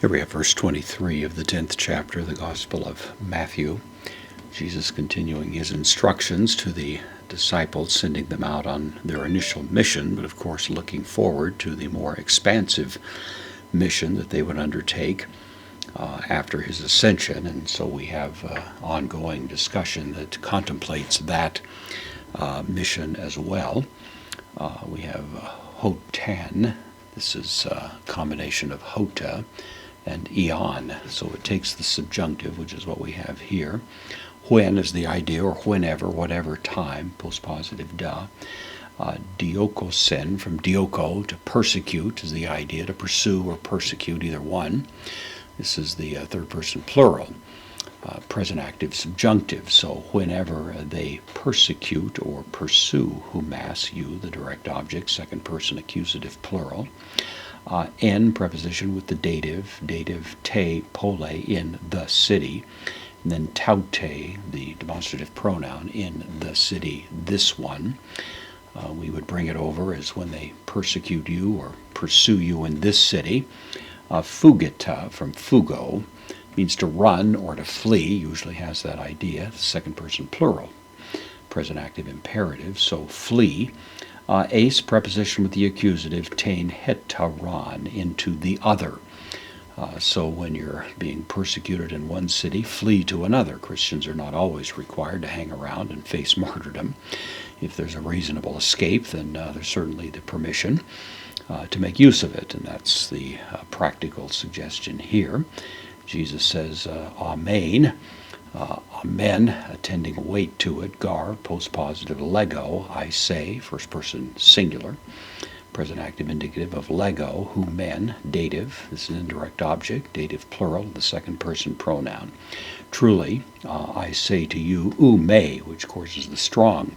Here we have verse 23 of the 10th chapter of the Gospel of Matthew. Jesus continuing his instructions to the disciples, sending them out on their initial mission, but of course looking forward to the more expansive mission that they would undertake after his ascension. And so we have ongoing discussion that contemplates that mission as well. We have hotan. This is a combination of hota and eon. So it takes the subjunctive, which is what we have here. When is the idea, or whenever, whatever time, postpositive da. Diokosen, from dioko, to persecute, is the idea, to pursue or persecute, either one. This is the third person plural, present active subjunctive. So whenever they persecute or pursue, humas, you, the direct object, second person accusative plural. N, preposition with the dative te, pole, in the city. And then taute, the demonstrative pronoun, in the city, this one. We would bring it over as when they persecute you or pursue you in this city. Fugita, from fugo, means to run or to flee, usually has that idea, second person plural, present active imperative, so flee. Ace, preposition with the accusative, tain hetaron, into the other. So when you're being persecuted in one city, flee to another. Christians are not always required to hang around and face martyrdom. If there's a reasonable escape, then there's certainly the permission to make use of it, and that's the practical suggestion here. Jesus says, Amen. Amen, attending weight to it. Gar, postpositive lego, I say, first person singular. Present active indicative of lego, humen, dative. This is an indirect object, dative plural, the second person pronoun. Truly, I say to you, me, which of course is the strong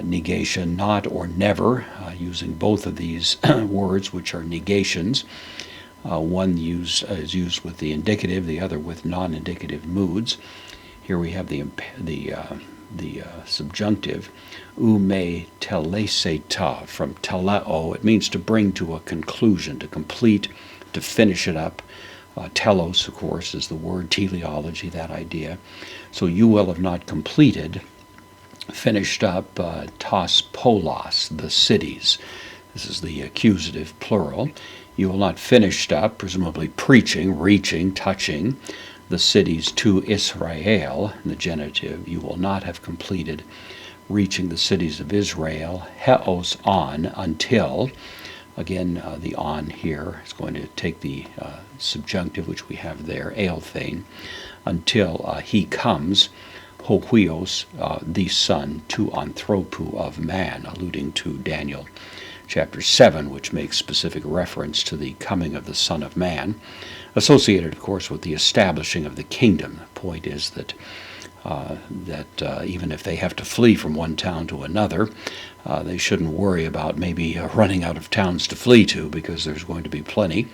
negation, not or never, using both of these words, which are negations. One is used with the indicative, the other with non-indicative moods. Here we have the subjunctive, me teleseta, from teleo. It means to bring to a conclusion, to complete, to finish it up. Telos, of course, is the word, teleology, that idea. So you will have not completed, finished up, tos polos, the cities. This is the accusative plural. You will not finished up, presumably preaching, reaching, touching the cities to Israel, the genitive. You will not have completed reaching the cities of Israel. Heos on, until. Again, the on here is going to take the subjunctive, which we have there, eilthein, until he comes. Hohuios, the son, to anthropu, of man, alluding to Daniel chapter 7, which makes specific reference to the coming of the Son of Man, associated, of course, with the establishing of the kingdom. The point is that even if they have to flee from one town to another, they shouldn't worry about maybe running out of towns to flee to, because there's going to be plenty.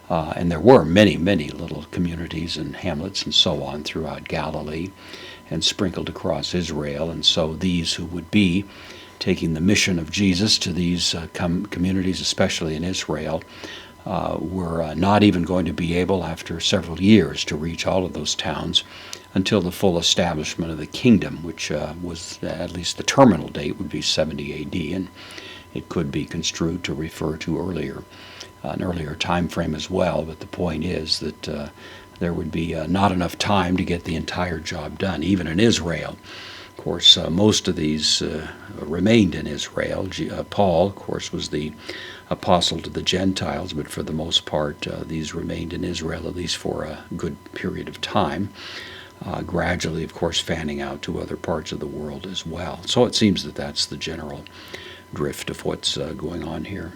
And there were many, many little communities and hamlets and so on throughout Galilee and sprinkled across Israel. And so these who would be taking the mission of Jesus to these communities, especially in Israel, were not even going to be able, after several years, to reach all of those towns until the full establishment of the kingdom, which was, at least the terminal date would be 70 A.D., and it could be construed to refer to an earlier time frame as well. But the point is that there would be not enough time to get the entire job done, even in Israel. Of course, most of these remained in Israel. Paul, of course, was the apostle to the Gentiles, but for the most part, these remained in Israel, at least for a good period of time, gradually, of course, fanning out to other parts of the world as well. So it seems that that's the general drift of what's going on here.